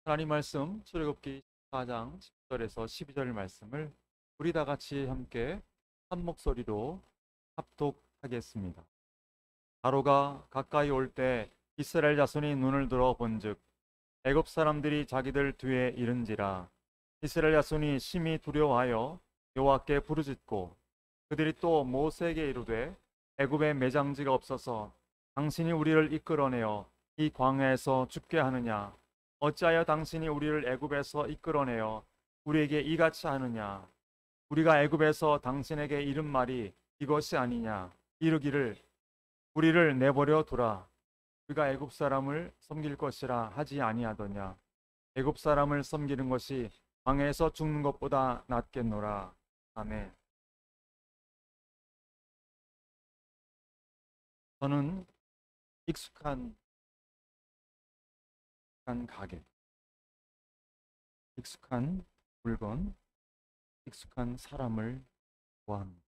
하나님 말씀 출애굽기 14장 10절에서 12절 말씀을 우리 다 같이 함께 한 목소리로 합독하겠습니다. 바로가 가까이 올 때 이스라엘 자손이 눈을 들어 본즉 애굽 사람들이 자기들 뒤에 이른지라. 이스라엘 자손이 심히 두려워하여 여호와께 부르짖고 그들이 또 모세에게 이르되 애굽에 매장지가 없어서 당신이 우리를 이끌어내어 이 광야에서 죽게 하느냐? 어찌하여 당신이 우리를 애굽에서 이끌어내어 우리에게 이같이 하느냐? 우리가 애굽에서 당신에게 이른 말이 이것이 아니냐? 이르기를 우리를 내버려 두라. 우리가 애굽 사람을 섬길 것이라 하지 아니하더냐? 애굽 사람을 섬기는 것이 광야에서 죽는 것보다 낫겠노라. 아멘. 저는 익숙한 가게, 익숙한 물건, 익숙한 사람을 좋아합니다.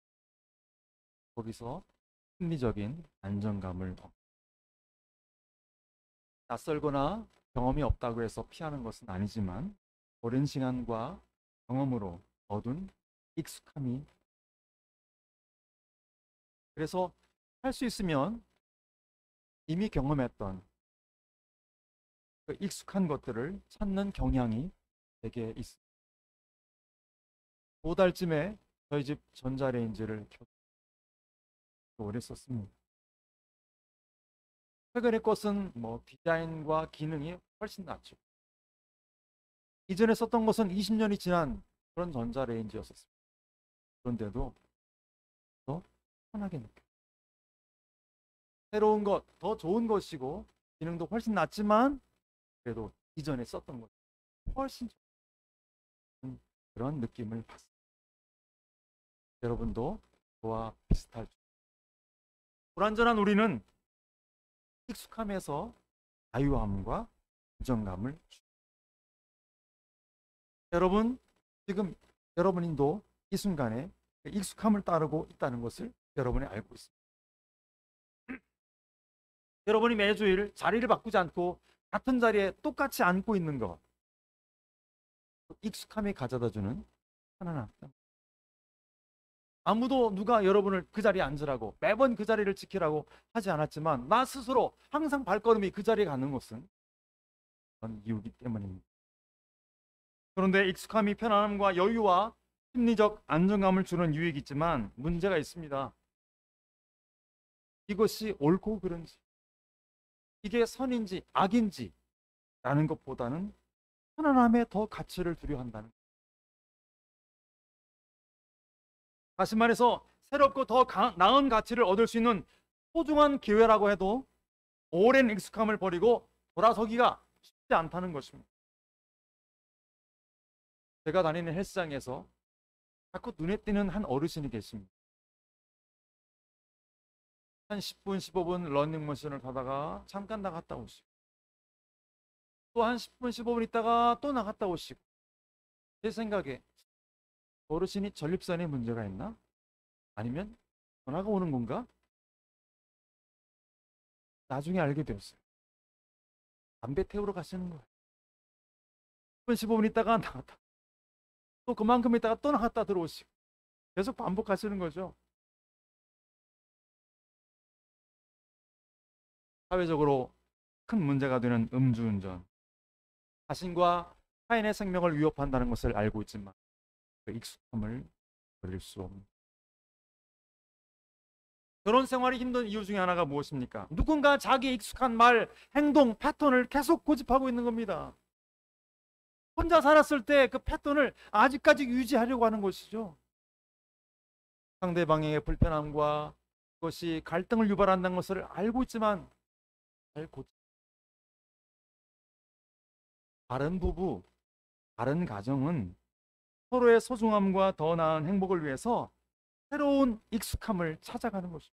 거기서 심리적인 안정감을 얻습니다. 낯설거나 경험이 없다고 해서 피하는 것은 아니지만 오랜 시간과 경험으로 얻은 익숙함이, 그래서 할 수 있으면 이미 경험했던 그 익숙한 것들을 찾는 경향이 되게 있습니다. 5달쯤에 저희 집 전자레인지를 오래 썼습니다. 최근의 것은 디자인과 기능이 훨씬 낫죠. 이전에 썼던 것은 20년이 지난 그런 전자레인지였었습니다. 그런데도 더 편하게 느껴요. 새로운 것, 더 좋은 것이고 기능도 훨씬 낫지만 그래도 이전에 썼던 것 훨씬 좋은 그런 느낌을 받습니다. 여러분도 저와 비슷할 줄. 불완전한 우리는 익숙함에서 자유함과 안정감을 줍니다. 여러분, 지금 여러분도 이 순간에 익숙함을 따르고 있다는 것을 여러분이 알고 있습니다. 여러분이 매주일 자리를 바꾸지 않고 같은 자리에 똑같이 앉고 있는 것, 익숙함이 가져다주는 편안함. 아무도 누가 여러분을 그 자리에 앉으라고, 매번 그 자리를 지키라고 하지 않았지만 나 스스로 항상 발걸음이 그 자리에 가는 것은 그런 이유이기 때문입니다. 그런데 익숙함이 편안함과 여유와 심리적 안정감을 주는 유익이 있지만 문제가 있습니다. 이것이 옳고 그른지, 이게 선인지 악인지 라는 것보다는 편안함에 더 가치를 두려 한다는, 다시 말해서 새롭고 더 나은 가치를 얻을 수 있는 소중한 기회라고 해도 오랜 익숙함을 버리고 돌아서기가 쉽지 않다는 것입니다. 제가 다니는 헬스장에서 자꾸 눈에 띄는 한 어르신이 계십니다. 한 10분, 15분 러닝머신을 타다가 잠깐 나갔다 오시고 또 한 10분, 15분 있다가 또 나갔다 오시고, 제 생각에 어르신이 전립선에 문제가 있나? 아니면 전화가 오는 건가? 나중에 알게 되었어요. 담배 태우러 가시는 거예요. 10분, 15분 있다가 나갔다, 또 그만큼 있다가 또 나갔다 들어오시고 계속 반복하시는 거죠. 사회적으로 큰 문제가 되는 음주운전, 자신과 타인의 생명을 위협한다는 것을 알고 있지만 그 익숙함을 버릴 수 없는, 결혼 생활이 힘든 이유 중에 하나가 무엇입니까? 누군가 자기 익숙한 말, 행동, 패턴을 계속 고집하고 있는 겁니다. 혼자 살았을 때 그 패턴을 아직까지 유지하려고 하는 것이죠. 상대방에게 불편함과 그것이 갈등을 유발한다는 것을 알고 있지만 잘 고치. 다른 부부, 다른 가정은 서로의 소중함과 더 나은 행복을 위해서 새로운 익숙함을 찾아가는 것입니다.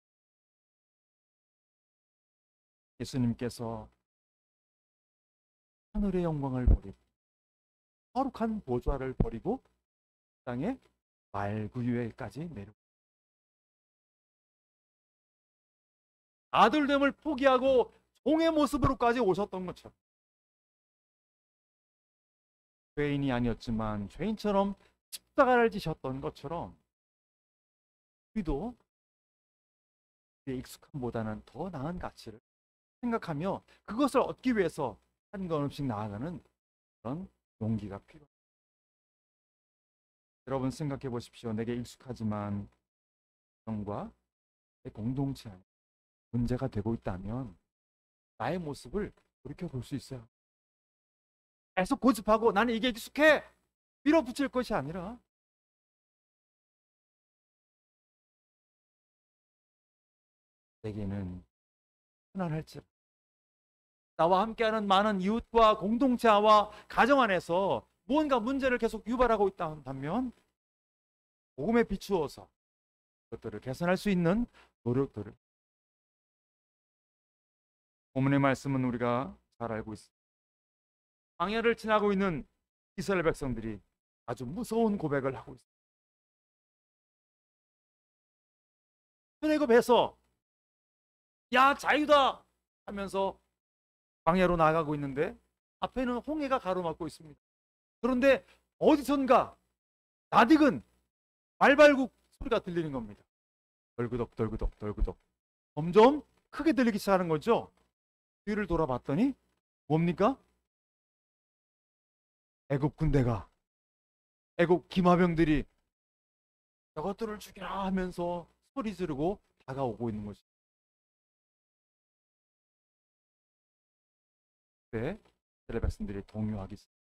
예수님께서 하늘의 영광을 버리고 거룩한 보좌를 버리고 땅에 말구유에까지 내려, 아들됨을 포기하고 종의 모습으로까지 오셨던 것처럼 죄인이 아니었지만 죄인처럼 십자가를 지셨던 것처럼 우리도 우리의 익숙함보다는 더 나은 가치를 생각하며 그것을 얻기 위해서 한 걸음씩 나아가는 그런 용기가 필요합니다. 여러분 생각해 보십시오. 내게 익숙하지만 가정과 내 공동체 안에 문제가 되고 있다면 나의 모습을 돌이켜 볼 수 있어요. 계속 고집하고 나는 이게 익숙해 밀어붙일 것이 아니라 내게는 편안할지 나와 함께하는 많은 이웃과 공동체와 가정 안에서 무언가 문제를 계속 유발하고 있다면 복음에 비추어서 그것들을 개선할 수 있는 노력들을 본문의 말씀은 우리가 잘 알고 있습니다. 광야를 지나고 있는 이스라엘 백성들이 아주 무서운 고백을 하고 있습니다. 출애굽해서 야 자유다 하면서 광야로 나아가고 있는데 앞에는 홍해가 가로막고 있습니다. 그런데 어디선가 낯익은 말발굽 소리가 들리는 겁니다. 덜그덕 덜그덕 덜그덕 점점 크게 들리기 시작하는 거죠. 뒤를 돌아봤더니 뭡니까? 애굽 군대가 애굽 기마병들이 저것들을 죽이라 하면서 소리 지르고 다가오고 있는 것입니다. 그때 이스라엘 백성들이 동요하기 시작합니다.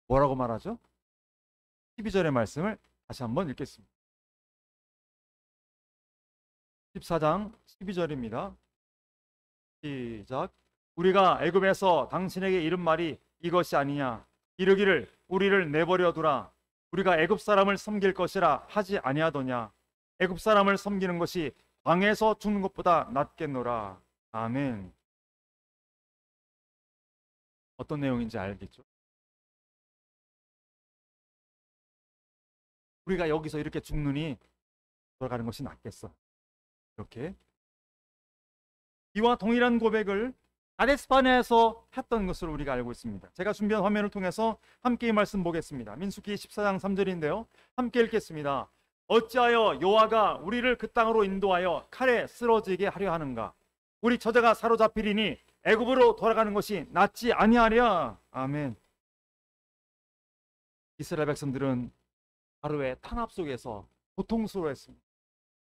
뭐라고 말하죠? 12절의 말씀을 다시 한번 읽겠습니다. 14장 12절입니다. 시작. 우리가 애굽에서 당신에게 이른 말이 이것이 아니냐 이르기를 우리를 내버려 두라 우리가 애굽 사람을 섬길 것이라 하지 아니하더냐 애굽 사람을 섬기는 것이 광야에서 죽는 것보다 낫겠노라. 아멘. 어떤 내용인지 알겠죠? 우리가 여기서 이렇게 죽느니 돌아가는 것이 낫겠어. 이렇게 이와 동일한 고백을 가데스바네아에서 했던 것을 우리가 알고 있습니다. 제가 준비한 화면을 통해서 함께 이 말씀 보겠습니다. 민수기 14장 3절인데요. 함께 읽겠습니다. 어찌하여 여호와가 우리를 그 땅으로 인도하여 칼에 쓰러지게 하려 하는가? 우리 처자가 사로잡히리니 애굽으로 돌아가는 것이 낫지 아니하랴. 아멘. 이스라엘 백성들은 하루의 탄압 속에서 고통스러워했습니다.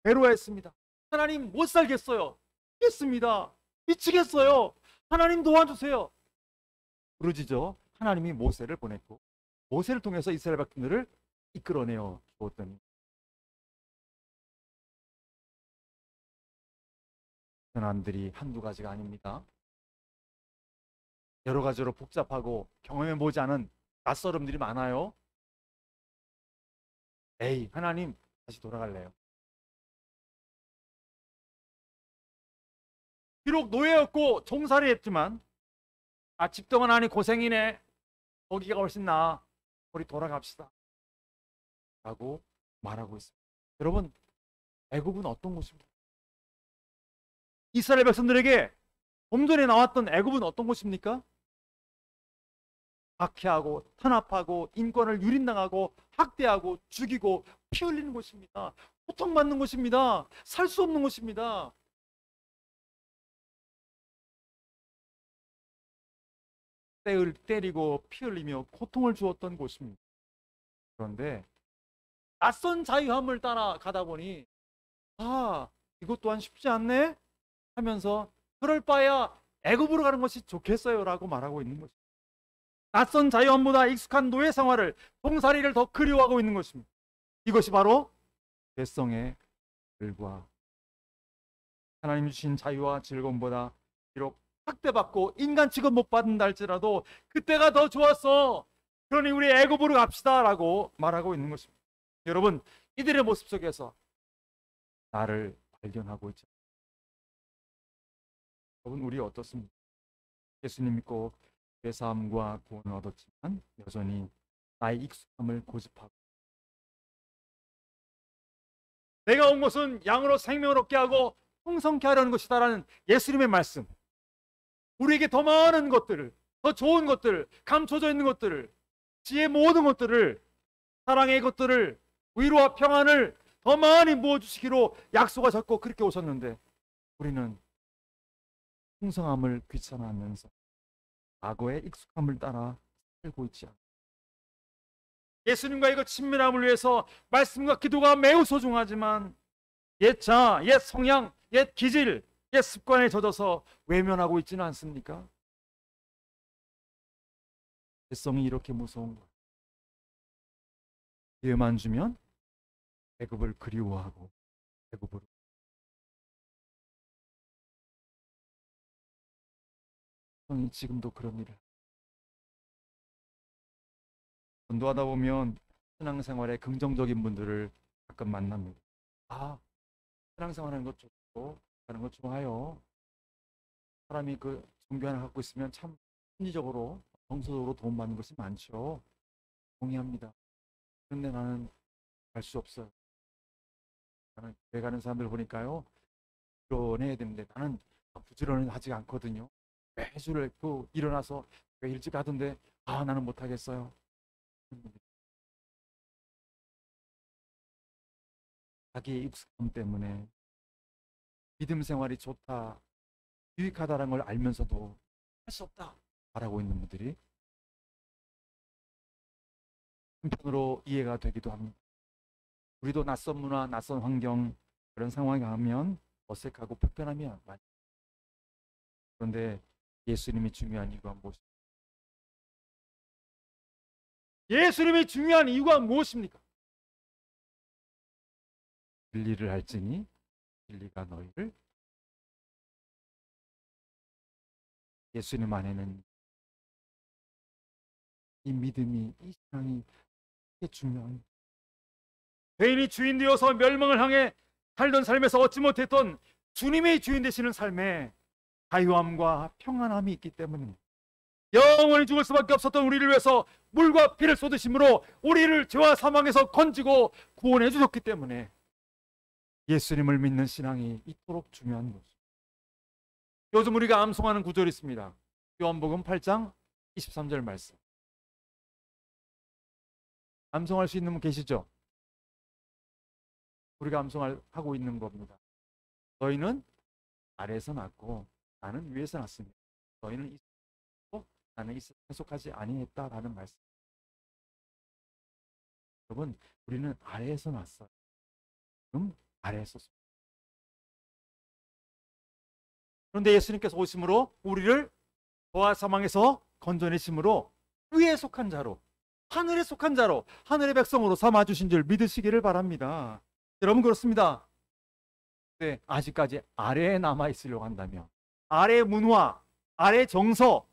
괴로워했습니다. 하나님 못 살겠어요. 미치겠습니다. 미치겠어요. 하나님 도와주세요. 부르짖어 하나님이 모세를 보냈고 모세를 통해서 이스라엘 백성들을 이끌어내어 주었더니 현안들이 한두 가지가 아닙니다. 여러 가지로 복잡하고 경험해보지 않은 낯설음들이 많아요. 에이 하나님 다시 돌아갈래요. 비록 노예였고 종살이 했지만 집동원 하니 고생이네. 거기가 훨씬 나아. 우리 돌아갑시다 라고 말하고 있습니다. 여러분 애굽은 어떤 곳입니까? 이스라엘 백성들에게 좀 전에 나왔던 애굽은 어떤 곳입니까? 박해하고 탄압하고 인권을 유린당하고 학대하고 죽이고 피 흘리는 곳입니다. 고통받는 곳입니다. 살 수 없는 곳입니다. 때를 때리고 피 흘리며 고통을 주었던 곳입니다. 그런데 낯선 자유함을 따라가다 보니 이것 또한 쉽지 않네 하면서 그럴 바에야 애굽으로 가는 것이 좋겠어요 라고 말하고 있는 것입니다. 낯선 자유함보다 익숙한 노예 생활을 종살이를 더 그리워하고 있는 것입니다. 이것이 바로 죄성의 결과. 하나님 주신 자유와 즐거움보다 비록 학대받고 인간 취급 못 받는다 할지라도 그때가 더 좋았어. 그러니 우리 애굽으로 갑시다 라고 말하고 있는 것입니다. 여러분 이들의 모습 속에서 나를 발견하고 있죠. 여러분 우리 어떻습니까? 예수님 믿고 죄사함과 구원을 얻었지만 여전히 나의 익숙함을 고집하고 내가 온 것은 양으로 생명을 얻게 하고 풍성케 하려는 것이다라는 예수님의 말씀, 우리에게 더 많은 것들을, 더 좋은 것들, 감춰져 있는 것들을, 지혜의 모든 것들을, 사랑의 것들을, 위로와 평안을 더 많이 부어주시기로 약속하셨고 그렇게 오셨는데 우리는 풍성함을 귀찮아하면서 과거의 익숙함을 따라 살고 있지 않습니다. 예수님과 그 친밀함을 위해서 말씀과 기도가 매우 소중하지만 옛 자아, 옛 성향, 옛 기질, 옛 습관에 젖어서 외면하고 있지는 않습니까? 죄성이 이렇게 무서운 거예요. 기회만 주면 배급을 그리워하고 배급을 성이 지금도 그런 일을 전도하다 보면 신앙생활에 긍정적인 분들을 가끔 만납니다. 아, 신앙생활하는 것 좋고 하는 것 좋아요. 사람이 그 종교 하나 갖고 있으면 참 심리적으로 정서적으로 도움받는 것이 많죠. 동의합니다. 그런데 나는 갈 수 없어요. 나는 교회 가는 사람들 보니까요, 부지런해야 되는데 나는 부지런은 하지 않거든요. 매주를 또 일어나서 왜 일찍 가던데 나는 못하겠어요. 자기의 익숙함 때문에 믿음 생활이 좋다, 유익하다는 걸 알면서도 할 수 없다 말하고 있는 분들이 한편으로 이해가 되기도 합니다. 우리도 낯선 문화, 낯선 환경 그런 상황에 가면 어색하고 불편하면 많이. 그런데 예수님이 중요한 이유가 무엇입니까? 예수님이 중요한 이유가 무엇입니까? 진리를 알지니 진리가 너희를. 예수님 안에는 이 믿음이, 이 신앙이 중요한. 죄인이 주인 되어서 멸망을 향해 살던 삶에서 얻지 못했던 주님의 주인 되시는 삶에 자유함과 평안함이 있기 때문입니다. 영원히 죽을 수밖에 없었던 우리를 위해서 물과 피를 쏟으심으로 우리를 죄와 사망에서 건지고 구원해 주셨기 때문에 예수님을 믿는 신앙이 이토록 중요한 것입니다. 요즘 우리가 암송하는 구절이 있습니다. 요한복음 8장 23절 말씀. 암송할 수 있는 분 계시죠? 우리가 암송하고 있는 겁니다. 너희는 아래에서 났고 나는 위에서 났습니다. 너희는 있었고 나는 계속하지 아니했다라는 말씀. 여러분, 우리는 아래에서 났어요. 아래에서. 그런데 예수님께서 오심으로 우리를 죄와 사망에서 건져내심으로 위에 속한 자로, 하늘에 속한 자로, 하늘의 백성으로 삼아주신 줄 믿으시기를 바랍니다. 여러분, 그렇습니다. 네, 아직까지 아래에 남아있으려고 한다면 아래의 문화, 아래의 정서,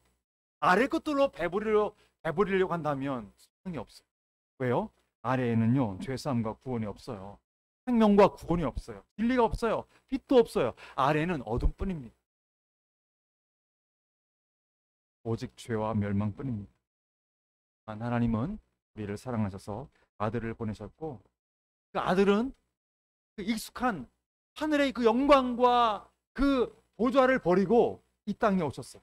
아래 것들로 배부리려고 한다면 소용이 없어요. 왜요? 아래에는요, 죄사함과 구원이 없어요. 생명과 구원이 없어요. 진리가 없어요. 빛도 없어요. 아래는 어둠뿐입니다. 오직 죄와 멸망뿐입니다. 하나님은 우리를 사랑하셔서 아들을 보내셨고 그 아들은 그 익숙한 하늘의 그 영광과 그 보좌를 버리고 이 땅에 오셨어요.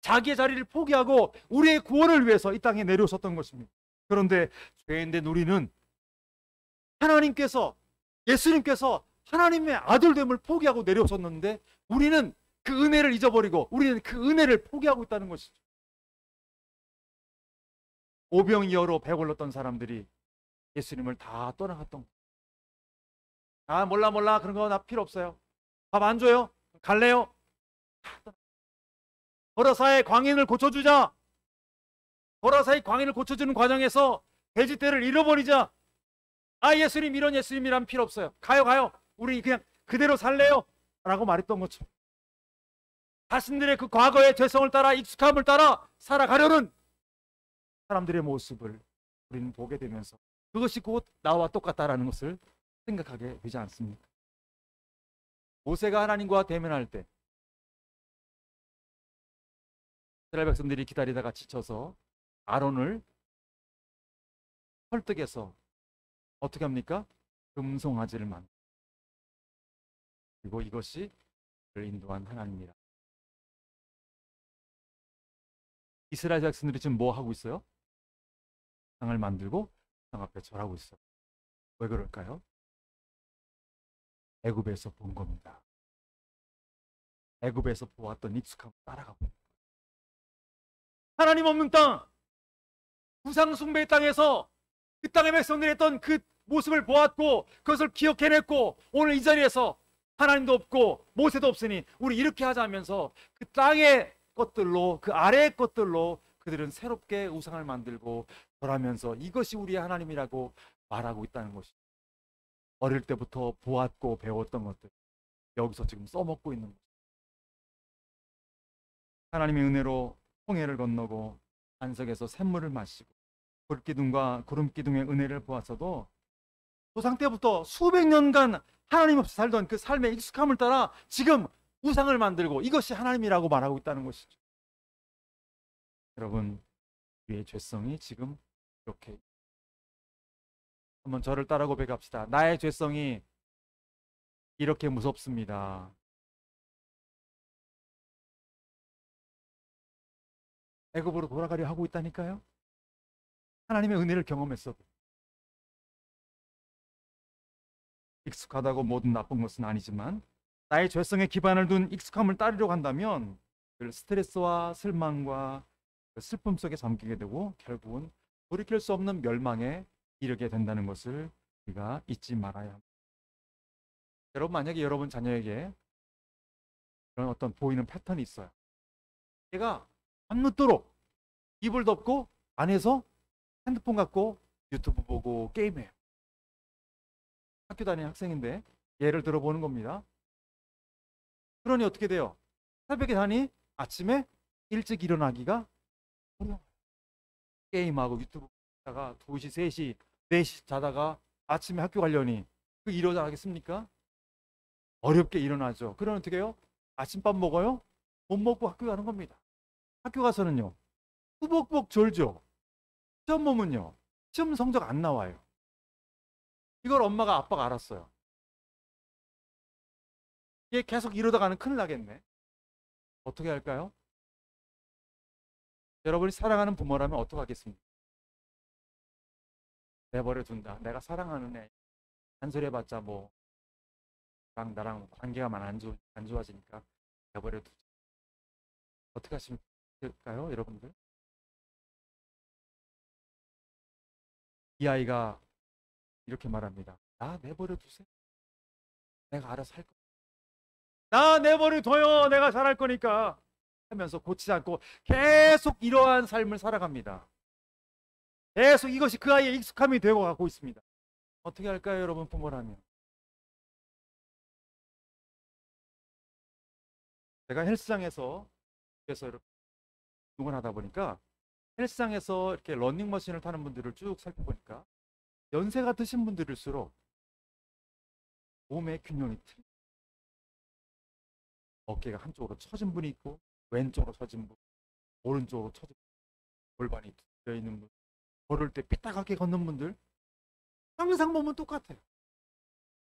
자기의 자리를 포기하고 우리의 구원을 위해서 이 땅에 내려오셨던 것입니다. 그런데 죄인된 우리는 하나님께서, 예수님께서 하나님의 아들됨을 포기하고 내려오셨는데 우리는 그 은혜를 잊어버리고 우리는 그 은혜를 포기하고 있다는 것이죠. 오병이어로 배불렀던 사람들이 예수님을 다 떠나갔던 거예요. 몰라 그런 거 나 필요 없어요. 밥 안 줘요? 갈래요? 보라사의 광인을 고쳐주자. 보라사의 광인을 고쳐주는 과정에서 돼지떼를 잃어버리자. 예수님, 이런 예수님이란 필요 없어요. 가요. 우리 그냥 그대로 살래요? 라고 말했던 것처럼 자신들의 그 과거의 죄성을 따라 익숙함을 따라 살아가려는 사람들의 모습을 우리는 보게 되면서 그것이 곧 나와 똑같다라는 것을 생각하게 되지 않습니까? 모세가 하나님과 대면할 때 이스라엘 백성들이 기다리다가 지쳐서 아론을 설득해서 어떻게 합니까? 금송아지를 만들고 그리고 이것이 그를 인도한 하나님이라. 이스라엘 백성들이 지금 뭐 하고 있어요? 우상을 만들고 우상 앞에 절하고 있어요. 왜 그럴까요? 애굽에서 본 겁니다. 애굽에서 보았던 익숙함을 따라가고 하나님 없는 땅, 우상 숭배의 땅에서 그 땅의 백성들이 했던 그 모습을 보았고 그것을 기억해냈고 오늘 이 자리에서 하나님도 없고 모세도 없으니 우리 이렇게 하자면서 그 땅의 것들로 그 아래의 것들로 그들은 새롭게 우상을 만들고 절하면서 이것이 우리의 하나님이라고 말하고 있다는 것이 어릴 때부터 보았고 배웠던 것들 여기서 지금 써먹고 있는 거죠. 하나님의 은혜로 홍해를 건너고 안석에서 샘물을 마시고 불기둥과 구름기둥의 은혜를 보았어도 조상 때부터 수백 년간 하나님 없이 살던 그 삶의 익숙함을 따라 지금 우상을 만들고 이것이 하나님이라고 말하고 있다는 것이죠. 여러분, 우리의 죄성이 지금 이렇게 한번 저를 따라 고백합시다. 나의 죄성이 이렇게 무섭습니다. 애굽으로 돌아가려 하고 있다니까요. 하나님의 은혜를 경험했어도 익숙하다고 모든 나쁜 것은 아니지만 나의 죄성에 기반을 둔 익숙함을 따르려고 한다면 그 스트레스와 실망과 그 슬픔 속에 잠기게 되고 결국은 돌이킬 수 없는 멸망에 이르게 된다는 것을 우리가 잊지 말아야 합니다. 여러분, 만약에 여러분 자녀에게 그런 어떤 보이는 패턴이 있어요. 얘가 밤늦도록 이불 덮고 안에서 핸드폰 갖고 유튜브 보고 게임해요. 학교 다니는 학생인데 예를 들어보는 겁니다. 그러니 어떻게 돼요? 새벽에 자니 아침에 일찍 일어나기가 어려워요. 게임하고 유튜브 보다가 2시, 3시, 4시 자다가 아침에 학교 가려니 그 일어나겠습니까? 어렵게 일어나죠. 그러면 어떻게 해요? 아침밥 먹어요? 못 먹고 학교 가는 겁니다. 학교 가서는요, 꾸벅꾸벅 졸죠. 시험 보면요, 시험 성적 안 나와요. 이걸 엄마가 아빠가 알았어요. 얘 계속 이러다가는 큰일 나겠네. 어떻게 할까요? 여러분이 사랑하는 부모라면 어떻게 하겠습니까? 내버려 둔다. 내가 사랑하는 애 잔소리 해봤자 뭐 나랑 관계가 안 좋아지니까 내버려 두자. 어떻게 하실까요, 여러분들? 이 아이가 이렇게 말합니다. 나 내버려 두세요. 내가 알아서 할 거야. 나 내버려 둬요. 내가 잘할 거니까 하면서 고치지 않고 계속 이러한 삶을 살아갑니다. 계속 이것이 그 아이의 익숙함이 되고 가고 있습니다. 어떻게 할까요, 여러분, 부모라면? 제가 헬스장에서 이렇게 운동을 하다 보니까 헬스장에서 이렇게 러닝머신을 타는 분들을 쭉 살펴보니까 연세가 드신 분들일수록 몸의 균형이 틀려. 어깨가 한쪽으로 처진 분이 있고 왼쪽으로 처진 분, 오른쪽으로 처진 분, 골반이 들어 있는 분, 걸을 때 삐딱하게 걷는 분들 항상 보면 똑같아요.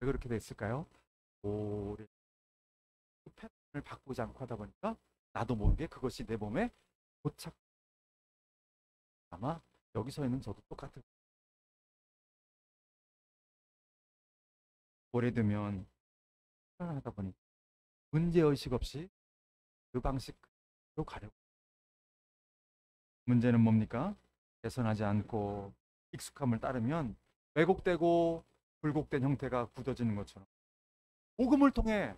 왜 그렇게 됐을까요? 오래 패턴을 바꾸지 않고 하다 보니까 나도 모르게 그것이 내 몸에 고착. 아마 여기서는 저도 똑같을 거예요. 오래되면 하다 보니 문제의식 없이 그 방식으로 가려고. 문제는 뭡니까? 개선하지 않고 익숙함을 따르면 왜곡되고 굴곡된 형태가 굳어지는 것처럼 복음을 통해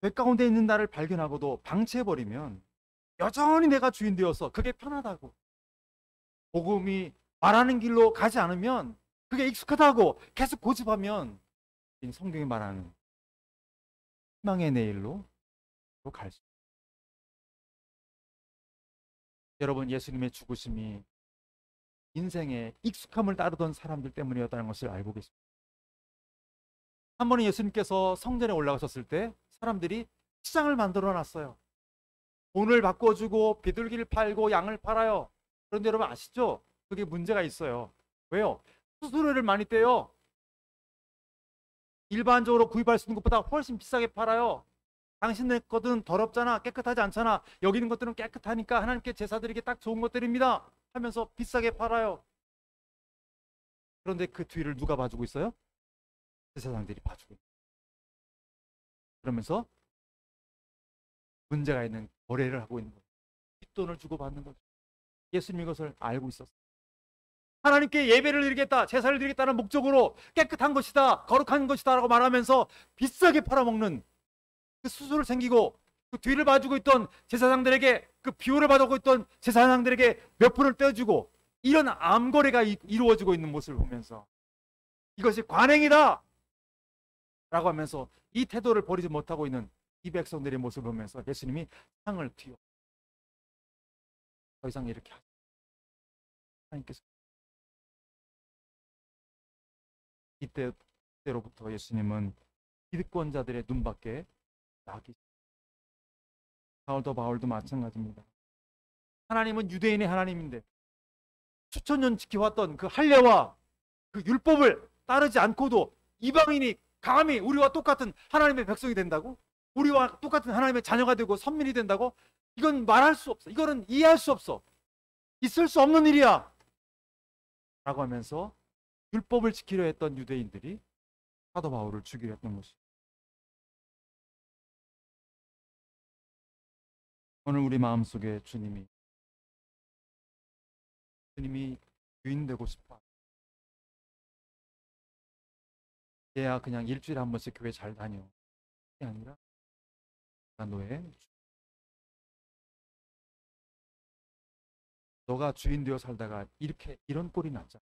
죄 가운데 있는 나를 발견하고도 방치해버리면 여전히 내가 주인 되어서 그게 편하다고, 복음이 말하는 길로 가지 않으면 그게 익숙하다고 계속 고집하면 성경이 말하는 희망의 내일로 갈 수. 여러분, 예수님의 죽으심이 인생의 익숙함을 따르던 사람들 때문이었다는 것을 알고 계십니다. 한 번은 예수님께서 성전에 올라가셨을 때 사람들이 시장을 만들어 놨어요. 돈을 바꿔주고 비둘기를 팔고 양을 팔아요. 그런데 여러분 아시죠? 그게 문제가 있어요. 왜요? 수수료를 많이 떼요. 일반적으로 구입할 수 있는 것보다 훨씬 비싸게 팔아요. 당신네 것들은 더럽잖아, 깨끗하지 않잖아, 여기 있는 것들은 깨끗하니까 하나님께 제사 드리기 딱 좋은 것들입니다 하면서 비싸게 팔아요. 그런데 그 뒤를 누가 봐주고 있어요? 제사장들이 봐주고 있어요. 그러면서 문제가 있는 거래를 하고 있는 거예요. 뒷돈을 주고 받는 거죠. 예수님이 이것을 알고 있었어요. 하나님께 예배를 드리겠다, 제사를 드리겠다는 목적으로 깨끗한 것이다, 거룩한 것이다 라고 말하면서 비싸게 팔아먹는 그 수수를 생기고, 그 뒤를 봐주고 있던 제사장들에게, 그 비호를 받고 있던 제사장들에게 몇 푼을 떼어주고, 이런 암거래가 이루어지고 있는 모습을 보면서 이것이 관행이다 라고 하면서 이 태도를 버리지 못하고 있는 이 백성들의 모습을 보면서 예수님이 상을 튀어 더 이상 이렇게 하지 하나님께서 이때로부터 예수님은 기득권자들의 눈밖에 나기. 바울도 마찬가지입니다. 하나님은 유대인의 하나님인데 수천 년 지켜왔던 그 할례와 그 율법을 따르지 않고도 이방인이 감히 우리와 똑같은 하나님의 백성이 된다고? 우리와 똑같은 하나님의 자녀가 되고 선민이 된다고? 이건 말할 수 없어. 이거는 이해할 수 없어. 있을 수 없는 일이야 라고 하면서 율법을 지키려 했던 유대인들이 사도 바울을 죽이려 했던 것이죠. 오늘 우리 마음속에 주님이 주인 되고 싶어. 얘야 그냥 일주일에 한 번씩 교회 잘 다녀. 그게 아니라 너가 주인 되어 살다가 이런 꼴이 났잖아.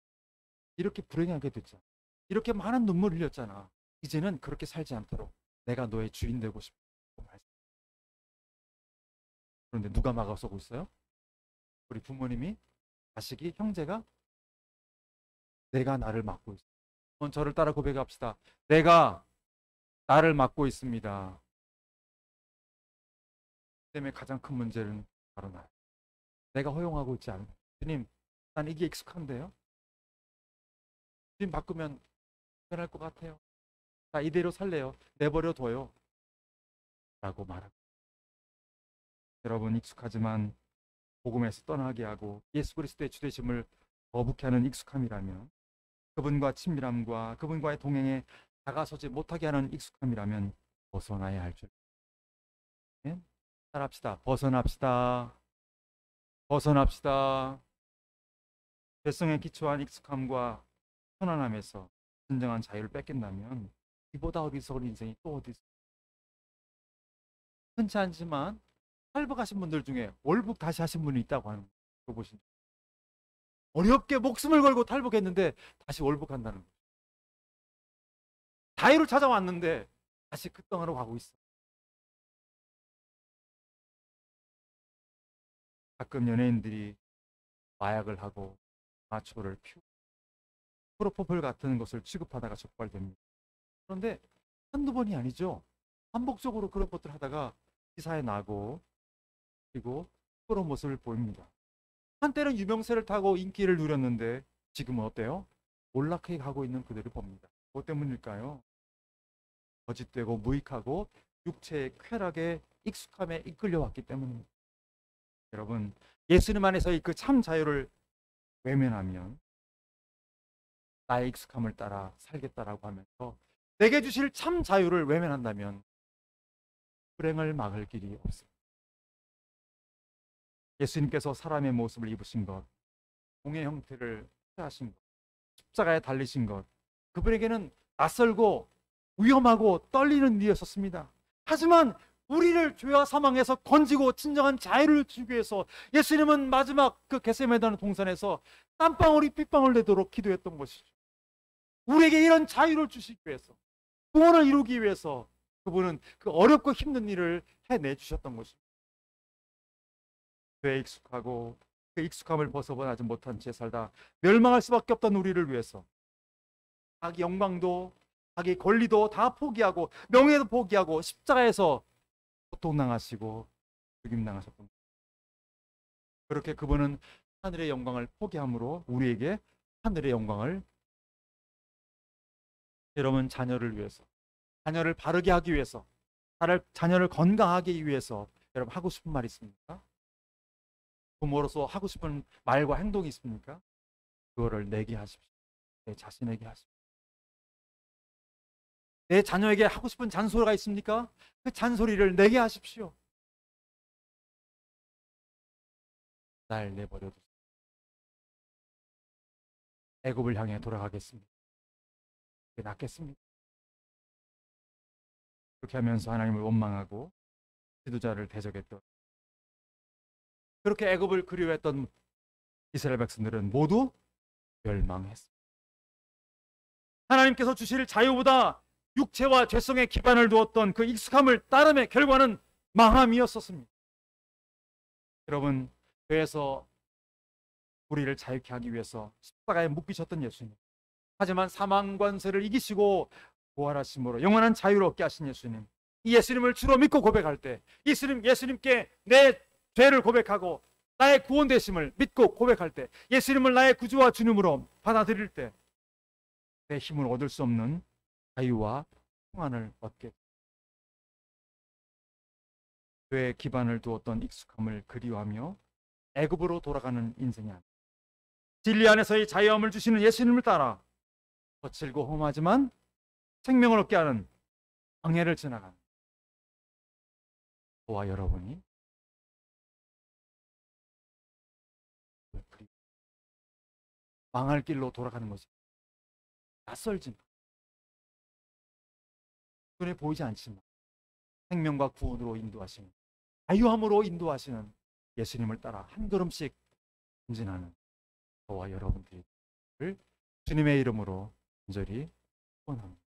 이렇게 불행하게 됐잖아. 이렇게 많은 눈물 흘렸잖아. 이제는 그렇게 살지 않도록 내가 너의 주인 되고 싶어. 그런데 누가 막아서고 있어요? 우리 부모님이, 자식이, 형제가. 내가 나를 막고 있어. 저를 따라 고백합시다. 내가 나를 막고 있습니다. 때문에 가장 큰 문제는 바로 나. 내가 허용하고 있지 않은. 주님, 난 이게 익숙한데요. 주님 바꾸면 변할 것 같아요. 나 이대로 살래요. 내버려 둬요. 라고 말하고. 여러분, 익숙하지만 복음에서 떠나게 하고 예수 그리스도의 주되심을 거부케 하는 익숙함이라면, 그분과 친밀함과 그분과의 동행에 다가서지 못하게 하는 익숙함이라면 벗어나야 할 줄. 네? 따라합시다. 벗어납시다. 벗어납시다. 죄성에 기초한 익숙함과 편안함에서 진정한 자유를 뺏긴다면 이보다 어리석은 인생이 또 어디 있어? 흔치 않지만 탈북하신 분들 중에 월북 다시 하신 분이 있다고 하는 거 보시죠. 어렵게 목숨을 걸고 탈북했는데 다시 월북한다는 거예요. 자유를 찾아왔는데 다시 그 땅으로 가고 있어. 가끔 연예인들이 마약을 하고 마초를 피우고 프로포폴 같은 것을 취급하다가 적발됩니다. 그런데 한두 번이 아니죠. 반복적으로 그런 것들 하다가 기사에 나고, 그리고 그런 모습을 보입니다. 한때는 유명세를 타고 인기를 누렸는데 지금은 어때요? 몰락해 가고 있는 그들을 봅니다. 뭐 때문일까요? 거짓되고 무익하고 육체의 쾌락에 익숙함에 이끌려왔기 때문입니다. 여러분, 예수님 안에서의 그 참 자유를 외면하면 나의 익숙함을 따라 살겠다라고 하면서 내게 주실 참 자유를 외면한다면 불행을 막을 길이 없습니다. 예수님께서 사람의 모습을 입으신 것, 공의 형태를 취하신 것, 십자가에 달리신 것, 그분에게는 낯설고 위험하고 떨리는 일이었습니다. 하지만 우리를 죄와 사망에서 건지고 진정한 자유를 주기 위해서 예수님은 마지막 그 겟세마네 동산에서 땀방울이 핏방울 내도록 기도했던 것이죠. 우리에게 이런 자유를 주시기 위해서, 구원을 이루기 위해서 그분은 그 어렵고 힘든 일을 해내 주셨던 것입니다. 죄에 익숙하고 그 익숙함을 벗어나지 못한 채 살다 멸망할 수밖에 없던 우리를 위해서 자기 영광도 자기 권리도 다 포기하고 명예도 포기하고 십자가에서 고통당하시고 죽임당하셨던 거예요. 그렇게 그분은 하늘의 영광을 포기함으로 우리에게 하늘의 영광을, 여러분, 자녀를 위해서, 자녀를 바르게 하기 위해서 자녀를 건강하게 하기 위해서 여러분 하고 싶은 말 있습니까? 부모로서 하고 싶은 말과 행동이 있습니까? 그거를 내게 하십시오. 내 자신에게 하십시오. 내 자녀에게 하고 싶은 잔소리가 있습니까? 그 잔소리를 내게 하십시오. 날 내버려 두세요. 애굽을 향해 돌아가겠습니다. 그게 낫겠습니다. 그렇게 하면서 하나님을 원망하고 지도자를 대적했던, 그렇게 애굽을 그리워했던 이스라엘 백성들은 모두 멸망했습니다. 하나님께서 주실 자유보다 육체와 죄성에 기반을 두었던 그 익숙함을 따름의 결과는 망함이었었습니다. 여러분, 죄에서 우리를 자유케 하기 위해서 십자가에 못 비쳤던 예수님, 하지만 사망 권세를 이기시고 부활하심으로 영원한 자유를 얻게 하신 예수님, 이 예수님을 주로 믿고 고백할 때, 예수님께 내 죄를 고백하고 나의 구원 되심을 믿고 고백할 때, 예수님을 나의 구주와 주님으로 받아들일 때, 내 힘을 얻을 수 없는 자유와 평안을 얻게, 죄에 기반을 두었던 익숙함을 그리워하며 애굽으로 돌아가는 인생이 아닙니다. 진리 안에서의 자유함을 주시는 예수님을 따라 거칠고 험하지만 생명을 얻게 하는 광야를 지나가는 저와 여러분이 망할 길로 돌아가는 것이 낯설지만, 눈에 보이지 않지만 생명과 구원으로 인도하시는, 자유함으로 인도하시는 예수님을 따라 한 걸음씩 전진하는 저와 여러분들이 주님의 이름으로 간절히 축원합니다.